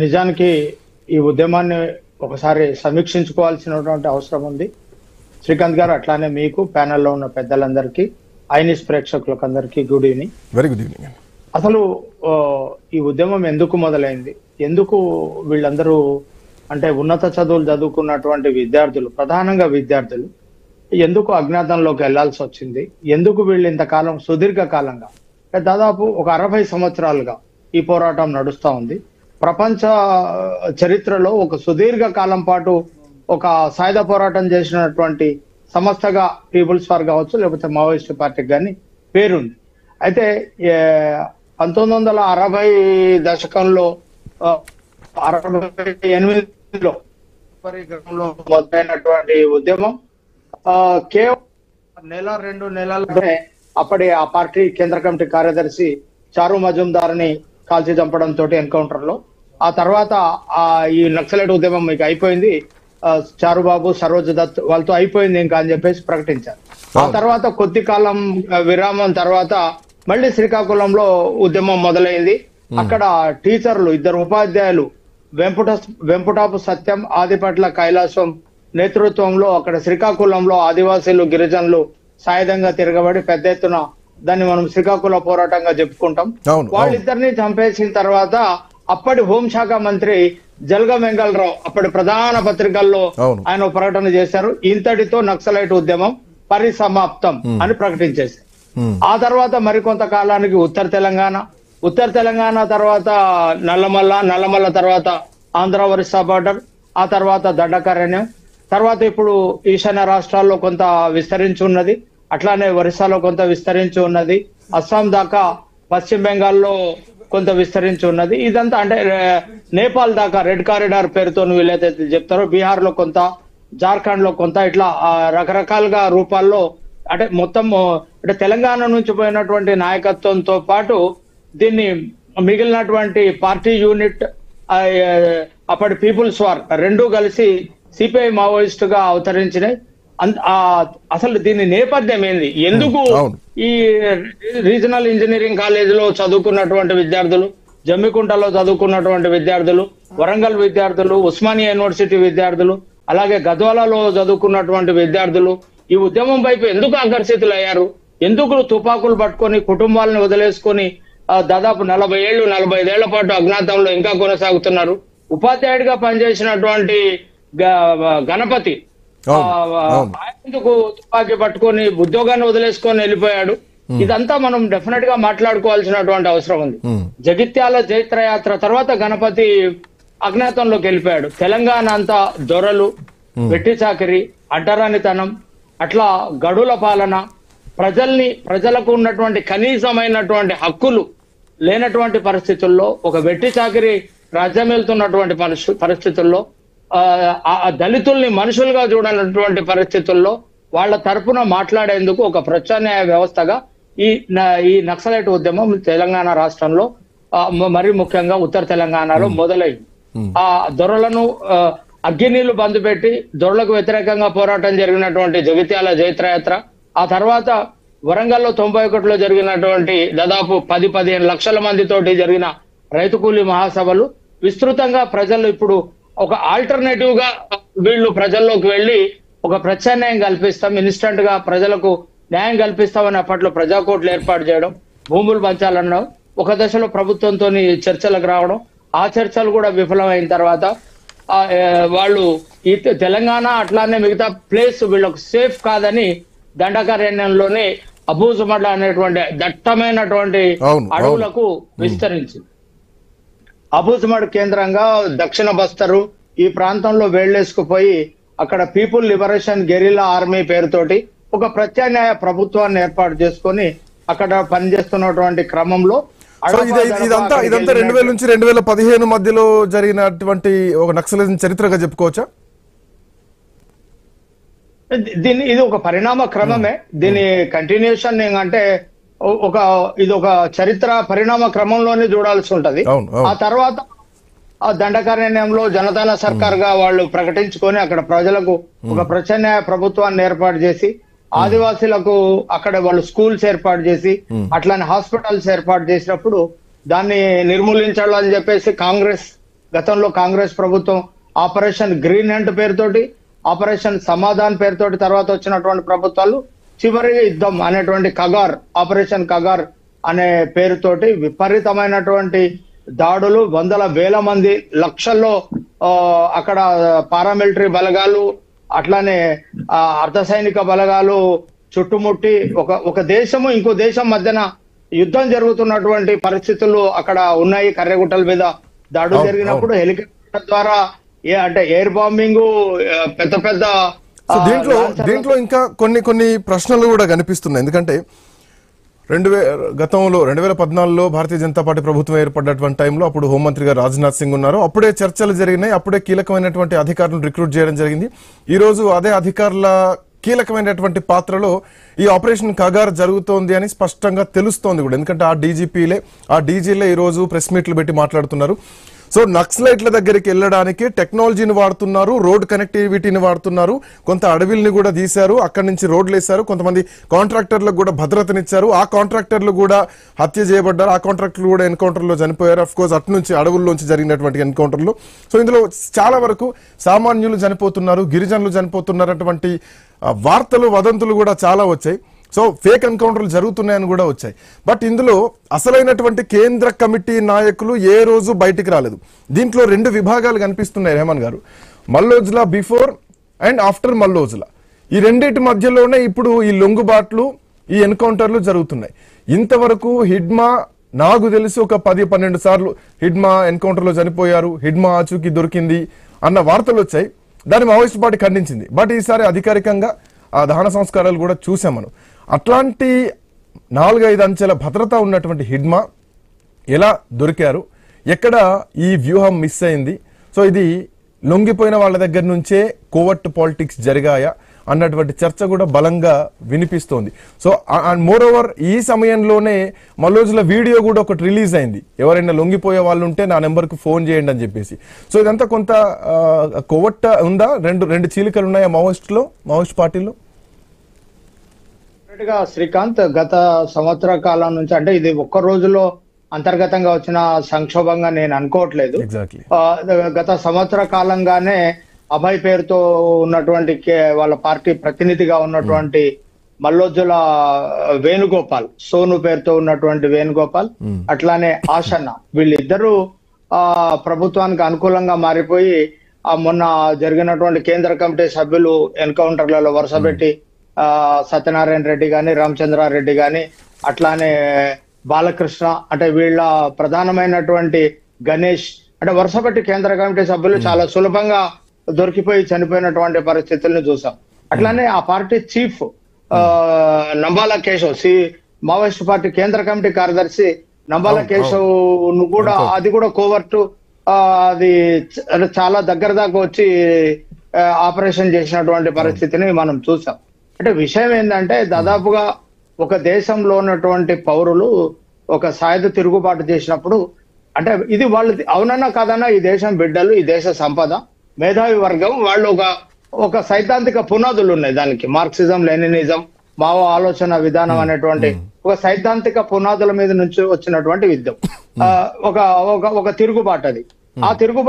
నిజానికి ఈ ఉద్యమాన్ని ఒకసారి సమీక్షించుకోవాల్సినటువంటి అవసరం ఉంది. శ్రీకాంత్ గారు, అట్లానే మీకు ప్యానెల్లో ఉన్న పెద్దలందరికీ, ఐనిస్ ప్రేక్షకులకు అందరికీ good evening. Very good evening. అసలు ఈ ఉద్యమం ఎందుకు మొదలైంది, ఎందుకు వీళ్ళందరూ అంటే ఉన్నత చదువులు చదువుకున్నటువంటి విద్యార్థులు, ప్రధానంగా విద్యార్థులు ఎందుకు అజ్ఞాతంలోకి వెళ్లాల్సి వచ్చింది, ఎందుకు వీళ్ళు ఇంతకాలం సుదీర్ఘ కాలంగా దాదాపు ఒక 60 సంవత్సరాలుగా ఈ పోరాటం నడుస్తా ఉంది. ప్రపంచ చరిత్రలో ఒక సుదీర్ఘ కాలం పాటు ఒక సాయుధ పోరాటం చేసినటువంటి సంస్థగా పీపుల్స్ వార్ కావచ్చు, లేకపోతే మావోయిస్ట్ పార్టీకి కానీ పేరుంది. అయితే 1960 దశకంలో 68లో మొదలైనటువంటి ఉద్యమం కేవలం నెల 2 నెలలనే అప్పటి ఆ పార్టీ కేంద్ర కమిటీ కార్యదర్శి చారు మజుందార్ని కాల్చి చంపడంతో ఎన్కౌంటర్ లో, ఆ తర్వాత ఈ నక్సలైట్ ఉద్యమం మీకు అయిపోయింది, చారుబాబు, సరోజ్ దత్ వాళ్ళతో అయిపోయింది ఇంకా అని చెప్పేసి ప్రకటించారు. ఆ తర్వాత కొద్ది కాలం విరామం తర్వాత మళ్ళీ శ్రీకాకుళంలో ఉద్యమం మొదలైంది. అక్కడ టీచర్లు, 2 ఉపాధ్యాయులు, వెంపుటాపు సత్యం, ఆదిపట్ల కైలాసం నేతృత్వంలో అక్కడ శ్రీకాకుళంలో ఆదివాసీలు, గిరిజనులు సాయుధంగా తిరగబడి పెద్ద ఎత్తున దాన్ని మనం శ్రీకాకుళ పోరాటంగా చెప్పుకుంటాం. వాళ్ళిద్దరిని చంపేసిన తర్వాత అప్పటి హోంశాఖ మంత్రి జల్గ వెంగళరావు అప్పటి ప్రధాన పత్రికల్లో ఆయన ప్రకటన చేశారు, ఇంతటితో నక్సలైట్ ఉద్యమం పరిసమాప్తం అని ప్రకటించేశారు. ఆ తర్వాత మరికొంత కాలానికి ఉత్తర తెలంగాణ తర్వాత నల్లమల్ల తర్వాత ఆంధ్ర ఒరిస్సా బార్డర్, ఆ తర్వాత దండకారణ్యం, తర్వాత ఇప్పుడు ఈశాన్య రాష్ట్రాల్లో కొంత విస్తరించి ఉన్నది, అట్లానే ఒరిస్సాలో కొంత విస్తరించి ఉన్నది, అస్సాం దాకా, పశ్చిమ బెంగాల్లో కొంత విస్తరించి ఉన్నది. ఇదంతా అంటే నేపాల్ దాకా రెడ్ కారిడార్ పేరుతో వీళ్ళైతే చెప్తారో, బీహార్ లో కొంత, జార్ఖండ్ లో కొంత, ఇట్లా రకరకాలుగా రూపాల్లో అంటే మొత్తం అంటే తెలంగాణ నుంచి పోయినటువంటి నాయకత్వంతో పాటు దీన్ని మిగిలినటువంటి పార్టీ యూనిట్, అప్పటి పీపుల్స్ వార్ రెండూ కలిసి సిపిఐ మావోయిస్ట్ గా అవతరించినాయి. అసలు దీని నేపథ్యం ఏంది, ఎందుకు ఈ రీజనల్ ఇంజనీరింగ్ కాలేజీలో చదువుకున్నటువంటి విద్యార్థులు, జమ్మికుంటలో చదువుకున్నటువంటి విద్యార్థులు, వరంగల్ విద్యార్థులు, ఉస్మానియా యూనివర్సిటీ విద్యార్థులు, అలాగే గద్వాలలో చదువుకున్నటువంటి విద్యార్థులు ఈ ఉద్యమం వైపు ఎందుకు ఆకర్షితులయ్యారు, ఎందుకు తుపాకులు పట్టుకొని కుటుంబాలను వదిలేసుకొని దాదాపు 45 ఏళ్ల పాటు అజ్ఞాతంలో ఇంకా కొనసాగుతున్నారు. ఉపాధ్యాయుడిగా పనిచేసినటువంటి గణపతి ఎందుకు తుపాకీ పట్టుకొని ఉద్యోగాన్ని వదిలేసుకొని వెళ్ళిపోయాడు. ఇదంతా మనం డెఫినెట్ గా మాట్లాడుకోవాల్సినటువంటి అవసరం ఉంది. జగిత్యాల జైత్రయాత్ర తర్వాత గణపతి అజ్ఞాతంలోకి వెళ్ళిపోయాడు. తెలంగాణ అంతా దొరలు, వెట్టి చాకిరి, అడ్డరానితనం, అట్లా గడుల పాలన, ప్రజలకు ఉన్నటువంటి కనీసమైనటువంటి హక్కులు లేనటువంటి పరిస్థితుల్లో, ఒక వెట్టి చాకిరి రాజ్యం వెళ్తున్నటువంటి పరిస్థితుల్లో, దళితుల్ని మనుషులుగా చూడనటువంటి పరిస్థితుల్లో వాళ్ళ తరపున మాట్లాడేందుకు ఒక ప్రత్యామ్నాయ వ్యవస్థగా ఈ నక్సలైట్ ఉద్యమం తెలంగాణ రాష్ట్రంలో, మరి ముఖ్యంగా ఉత్తర తెలంగాణలో మొదలైంది. ఆ దొరలను అగ్గినీళ్లు బంద్ పెట్టి దొరలకు వ్యతిరేకంగా పోరాటం జరిగినటువంటి జగిత్యాల జైత్రయాత్ర, ఆ తర్వాత వరంగల్లో 91లో జరిగినటువంటి దాదాపు 10-15 లక్షల మందితోటి జరిగిన రైతు కూలీ మహాసభలు విస్తృతంగా ప్రజలు ఇప్పుడు ఒక ఆల్టర్నేటివ్ గా వీళ్ళు ప్రజల్లోకి వెళ్లి ఒక ప్రత్యామ్నాయం కల్పిస్తాం, ఇన్స్టంట్ గా ప్రజలకు న్యాయం కల్పిస్తామని అప్పట్లో ప్రజాకోర్టులు ఏర్పాటు చేయడం, భూములు పంచాలనడం, ఒక దశలో ప్రభుత్వంతో చర్చలకు రావడం, ఆ చర్చలు కూడా విఫలమైన తర్వాత వాళ్ళు ఈ తెలంగాణ అట్లానే మిగతా ప్లేస్ వీళ్ళకు సేఫ్ కాదని దండకారణ్యంలోనే అబూజుమడ్ల అనేటువంటి దట్టమైనటువంటి అడవులకు విస్తరించింది. అబూజుమడ్ కేంద్రంగా దక్షిణ బస్తరు ఈ ప్రాంతంలో వేళ్లేసుకుపోయి అక్కడ పీపుల్ లిబరేషన్ గెరిల్లా ఆర్మీ పేరుతోటి ఒక ప్రత్యామ్నాయ ప్రభుత్వాన్ని ఏర్పాటు చేసుకొని అక్కడ పనిచేస్తున్నటువంటి క్రమంలో ఇదంతా 2000 నుంచి 2015 మధ్యలో జరిగినటువంటి ఒక నక్సలిజం చరిత్రగా చెప్పుకోవచ్చా? ఇది ఒక పరిణామ క్రమమే, దీని కంటిన్యూషన్ అంటే ఇది ఒక చరిత్ర పరిణామ క్రమంలోనే చూడాల్సి ఉంటది. ఆ తర్వాత ఆ దండకారణ్యంలో జనతాల సర్కార్ గా వాళ్ళు ప్రకటించుకొని అక్కడ ప్రజలకు ఒక ప్రత్యామ్నాయ ప్రభుత్వాన్ని ఏర్పాటు చేసి, ఆదివాసీలకు అక్కడ వాళ్ళు స్కూల్స్ ఏర్పాటు చేసి, అట్లానే హాస్పిటల్స్ ఏర్పాటు చేసినప్పుడు దాన్ని నిర్మూలించాలని చెప్పేసి కాంగ్రెస్ గతంలో కాంగ్రెస్ ప్రభుత్వం ఆపరేషన్ గ్రీన్ హంట్ పేరుతోటి, ఆపరేషన్ సమాధాన్ పేరుతోటి తర్వాత వచ్చినటువంటి ప్రభుత్వాలు చివరిగా యుద్ధం అనేటువంటి కగార్, ఆపరేషన్ కగార్ అనే పేరుతోటి విపరీతమైనటువంటి దాడులు, వందల వేల మంది, లక్షల్లో అక్కడ పారామిలిటరీ బలగాలు అట్లానే అర్ధ సైనిక బలగాలు చుట్టుముట్టి ఒక దేశము ఇంకో దేశం మధ్యన యుద్ధం జరుగుతున్నటువంటి పరిస్థితులు అక్కడ ఉన్నాయి. కర్రెగుట్టల మీద దాడులు జరిగినప్పుడు హెలికాప్టర్ ద్వారా అంటే ఎయిర్ బాంబింగ్, పెద్ద పెద్ద దీంట్లో ఇంకా కొన్ని ప్రశ్నలు కూడా కనిపిస్తున్నాయి. ఎందుకంటే గతంలో 2014లో భారతీయ జనతా పార్టీ ప్రభుత్వం ఏర్పడినటువంటి టైంలో అప్పుడు హోంమంత్రిగా రాజ్నాథ్ సింగ్ ఉన్నారు. అప్పుడే చర్చలు జరిగినాయి, అప్పుడే కీలకమైనటువంటి అధికారులను రిక్రూట్ చేయడం జరిగింది. ఈ రోజు అదే అధికారుల కీలకమైనటువంటి పాత్రలో ఈ ఆపరేషన్ కగార్ జరుగుతోంది అని స్పష్టంగా తెలుస్తోంది కూడా. ఎందుకంటే ఆ డీజీలే ఈ రోజు ప్రెస్ మీట్లు పెట్టి మాట్లాడుతున్నారు. సో నక్సలైట్ల దగ్గరికి వెళ్ళడానికి టెక్నాలజీని వాడుతున్నారు, రోడ్ కనెక్టివిటీని వాడుతున్నారు, కొంత అడవిల్ని కూడా తీశారు, అక్కడి నుంచి రోడ్లు వేశారు, కొంతమంది కాంట్రాక్టర్లకు కూడా భద్రతనిచ్చారు, ఆ కాంట్రాక్టర్లు కూడా హత్య చేయబడ్డారు, ఆ కాంట్రాక్టర్లు కూడా ఎన్కౌంటర్లో చనిపోయారు. అఫ్ కోర్స్ అటు నుంచి అడవుల్లోంచి జరిగినటువంటి ఎన్కౌంటర్లు. సో ఇందులో చాలా వరకు సామాన్యులు చనిపోతున్నారు, గిరిజనులు చనిపోతున్నటువంటి వార్తలు, వదంతులు కూడా చాలా వచ్చాయి. సో ఫేక్ ఎన్కౌంటర్లు జరుగుతున్నాయని కూడా వచ్చాయి. బట్ ఇందులో అసలైనటువంటి కేంద్ర కమిటీ నాయకులు ఏ రోజు బయటికి రాలేదు. దీంట్లో 2 విభాగాలు కనిపిస్తున్నాయి రెహమాన్ గారు. మల్లోజ్లా బిఫోర్ అండ్ ఆఫ్టర్ మల్లోజ్లా, ఈ రెండింటి మధ్యలోనే ఇప్పుడు ఈ లొంగుబాట్లు, ఈ ఎన్కౌంటర్లు జరుగుతున్నాయి. ఇంతవరకు హిడ్మా నాకు తెలిసి ఒక 10-12 సార్లు హిడ్మా ఎన్కౌంటర్లో చనిపోయారు, హిడ్మా ఆచూకీ దొరికింది అన్న వార్తలు వచ్చాయి. దాన్ని మావోయిస్ట్ పార్టీ ఖండించింది. బట్ ఈసారి అధికారికంగా ఆ దహన సంస్కారాలు కూడా చూసాం మనం. అట్లాంటి 4-5 అంచెల భద్రత ఉన్నటువంటి హిడ్మా ఎలా దొరికారు, ఎక్కడ ఈ వ్యూహం మిస్ అయింది, సో ఇది లొంగిపోయిన వాళ్ళ దగ్గర నుంచే కోవర్ట్ పాలిటిక్స్ జరిగాయా అన్నటువంటి చర్చ కూడా బలంగా వినిపిస్తోంది. సో అండ్ మోర్ ఓవర్ ఈ సమయంలోనే మల్లోజుల వీడియో కూడా ఒకటి రిలీజ్ అయింది, ఎవరైనా లొంగిపోయే వాళ్ళు ఉంటే నా నెంబర్కు ఫోన్ చేయండి అని చెప్పేసి. సో ఇదంతా కొంత కోవర్ట్ ఉందా, రెండు చీలికలు ఉన్నాయా మావోయిస్ట్ పార్టీలో? శ్రీకాంత్, గత సంవత్సర కాలం నుంచి, అంటే ఇది ఒక్క రోజులో అంతర్గతంగా వచ్చిన సంక్షోభంగా నేను అనుకోవట్లేదు. గత సంవత్సర కాలంగానే అభయ్ పేరుతో ఉన్నటువంటి వాళ్ళ పార్టీ ప్రతినిధిగా ఉన్నటువంటి మల్లోజుల వేణుగోపాల్, సోను పేరుతో ఉన్నటువంటి వేణుగోపాల్, అట్లానే ఆషన్న, వీళ్ళిద్దరూ ప్రభుత్వానికి అనుకూలంగా మారిపోయి మొన్న జరిగినటువంటి కేంద్ర కమిటీ సభ్యులు ఎన్కౌంటర్లలో వరుసపెట్టి సత్యనారాయణ రెడ్డి గాని, రామచంద్రారెడ్డి గాని, అట్లానే బాలకృష్ణ, అంటే వీళ్ళ ప్రధానమైనటువంటి గణేష్, అంటే వరుసపెట్టి కేంద్ర కమిటీ సభ్యులు చాలా సులభంగా దొరికిపోయి చనిపోయినటువంటి పరిస్థితులను చూసాం. అట్లానే ఆ party chief Nambala Keshav, Maoist party కేంద్ర కమిటీ కార్యదర్శి నంబాల కేశవ్ ను కూడా, అది కూడా కోవర్టు, అది చాలా దగ్గర దాకా వచ్చి ఆపరేషన్ చేసినటువంటి పరిస్థితిని మనం చూసాం. అంటే విషయం ఏంటంటే, దాదాపుగా ఒక దేశంలో ఉన్నటువంటి పౌరులు ఒక సాయుధ తిరుగుబాటు చేసినప్పుడు, అంటే ఇది వాళ్ళు అవునన్నా కాదన్నా ఈ దేశం బిడ్డలు, ఈ దేశ సంపద, మేధావి వర్గం, వాళ్ళు ఒక సైద్ధాంతిక పునాదులు ఉన్నాయి దానికి. మార్క్సిజం, లెనినిజం, మావో ఆలోచన విధానం అనేటువంటి ఒక సైద్ధాంతిక పునాదుల మీద నుంచి వచ్చినటువంటి యుద్ధం, ఒక తిరుగుబాటు అది. ఆ తిరుగుబాటు